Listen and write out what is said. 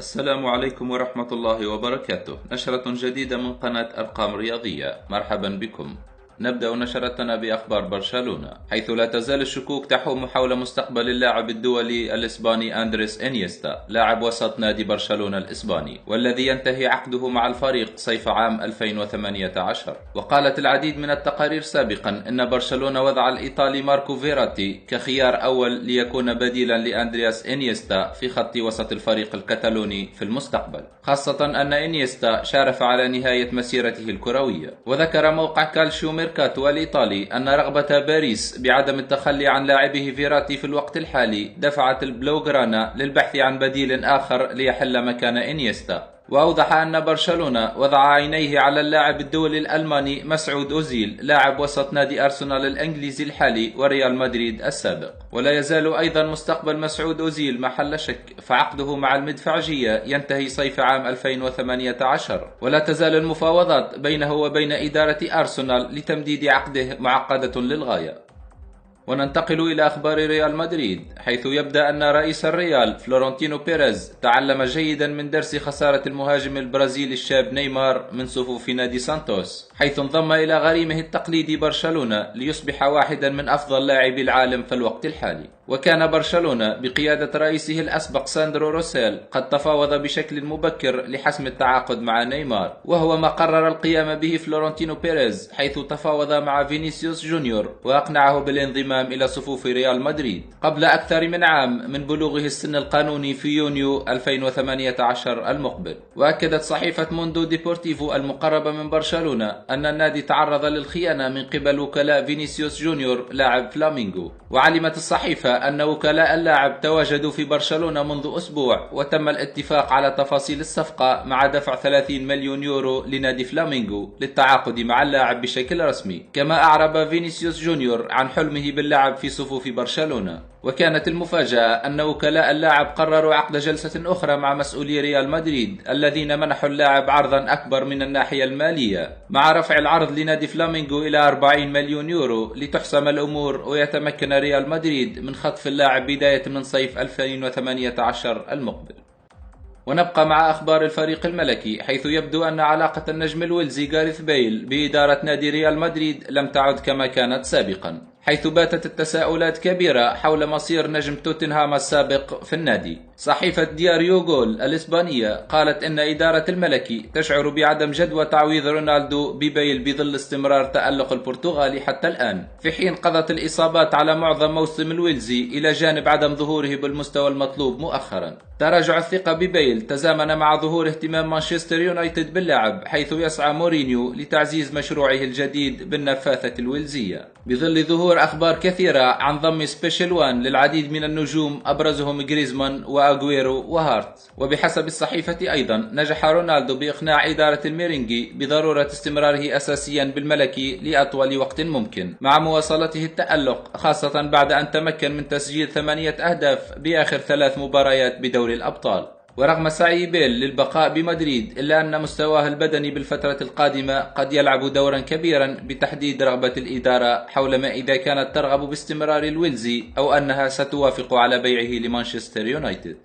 السلام عليكم ورحمة الله وبركاته. نشرة جديدة من قناة أرقام رياضية، مرحبا بكم. نبدأ نشرتنا بأخبار برشلونة، حيث لا تزال الشكوك تحوم حول مستقبل اللاعب الدولي الإسباني أندريس إنيستا، لاعب وسط نادي برشلونة الإسباني، والذي ينتهي عقده مع الفريق صيف عام 2018. وقالت العديد من التقارير سابقا أن برشلونة وضع الإيطالي ماركو فيراتي كخيار أول ليكون بديلا لأندرياس إنيستا في خط وسط الفريق الكتالوني في المستقبل، خاصة أن إنيستا شارف على نهاية مسيرته الكروية. وذكر موقع كالشيو ميركاتو الإيطالي أن رغبة باريس بعدم التخلي عن لاعبه فيراتي في الوقت الحالي دفعت البلوغرانا للبحث عن بديل آخر ليحل مكان إنيستا. وأوضح أن برشلونة وضع عينيه على اللاعب الدولي الألماني مسعود أوزيل، لاعب وسط نادي أرسنال الإنجليزي الحالي وريال مدريد السابق. ولا يزال أيضا مستقبل مسعود أوزيل محل شك، فعقده مع المدفعجية ينتهي صيف عام 2018، ولا تزال المفاوضات بينه وبين إدارة أرسنال لتمديد عقده معقدة للغاية. وننتقل إلى أخبار ريال مدريد، حيث يبدأ أن رئيس الريال فلورنتينو بيريز تعلم جيدا من درس خسارة المهاجم البرازيلي الشاب نيمار من صفوف نادي سانتوس، حيث انضم إلى غريمه التقليدي برشلونة ليصبح واحدا من أفضل لاعبي العالم في الوقت الحالي. وكان برشلونة بقيادة رئيسه الأسبق ساندرو روسيل قد تفاوض بشكل مبكر لحسم التعاقد مع نيمار، وهو ما قرر القيام به فلورنتينو بيريز، حيث تفاوض مع فينيسيوس جونيور وأقنعه بالانضمام إلى صفوف ريال مدريد قبل أكثر من عام من بلوغه السن القانوني في يونيو 2018 المقبل. وأكدت صحيفة موندو ديبورتيفو المقربة من برشلونة أن النادي تعرض للخيانة من قبل وكلاء فينيسيوس جونيور لاعب فلامينغو. وعلمت الصحيفة أن وكلاء اللاعب تواجدوا في برشلونة منذ أسبوع، وتم الاتفاق على تفاصيل الصفقة مع دفع 30 مليون يورو لنادي فلامينغو للتعاقد مع اللاعب بشكل رسمي. كما أعرب فينيسيوس جونيور عن حلمه باللعب في صفوف برشلونة. وكانت المفاجأة أن وكلاء اللاعب قرروا عقد جلسة أخرى مع مسؤولي ريال مدريد الذين منحوا اللاعب عرضا أكبر من الناحية المالية، مع رفع العرض لنادي فلامينغو إلى 40 مليون يورو لتحسم الأمور ويتمكن ريال مدريد من خطف اللاعب بداية من صيف 2018 المقبل. ونبقى مع أخبار الفريق الملكي، حيث يبدو أن علاقة النجم الويلزي غاريث بيل بإدارة نادي ريال مدريد لم تعد كما كانت سابقا، حيث باتت التساؤلات كبيرة حول مصير نجم توتنهام السابق في النادي. صحيفة دياريو جول الإسبانية قالت إن إدارة الملكي تشعر بعدم جدوى تعويض رونالدو ببيل بظل استمرار تألق البرتغالي حتى الآن، في حين قضت الإصابات على معظم موسم الويلزي إلى جانب عدم ظهوره بالمستوى المطلوب مؤخرا. تراجع الثقة ببيل تزامن مع ظهور اهتمام مانشستر يونايتد باللاعب، حيث يسعى مورينيو لتعزيز مشروعه الجديد بالنفاثة الويلزية، بظل ظهور أخبار كثيرة عن ضم سبيشال وان للعديد من النجوم أبرزهم غريزمان وأغويرو وهارت. وبحسب الصحيفة أيضا نجح رونالدو بإقناع إدارة الميرينجي بضرورة استمراره أساسيا بالملكي لأطول وقت ممكن، مع مواصلته التألق، خاصة بعد أن تمكن من تسجيل 8 أهداف بآخر 3 مباريات بدوري الأبطال. ورغم سعي بيل للبقاء بمدريد، إلا أن مستواه البدني بالفترة القادمة قد يلعب دورا كبيرا بتحديد رغبة الإدارة حول ما إذا كانت ترغب باستمرار الويلزي أو أنها ستوافق على بيعه لمانشستر يونايتد.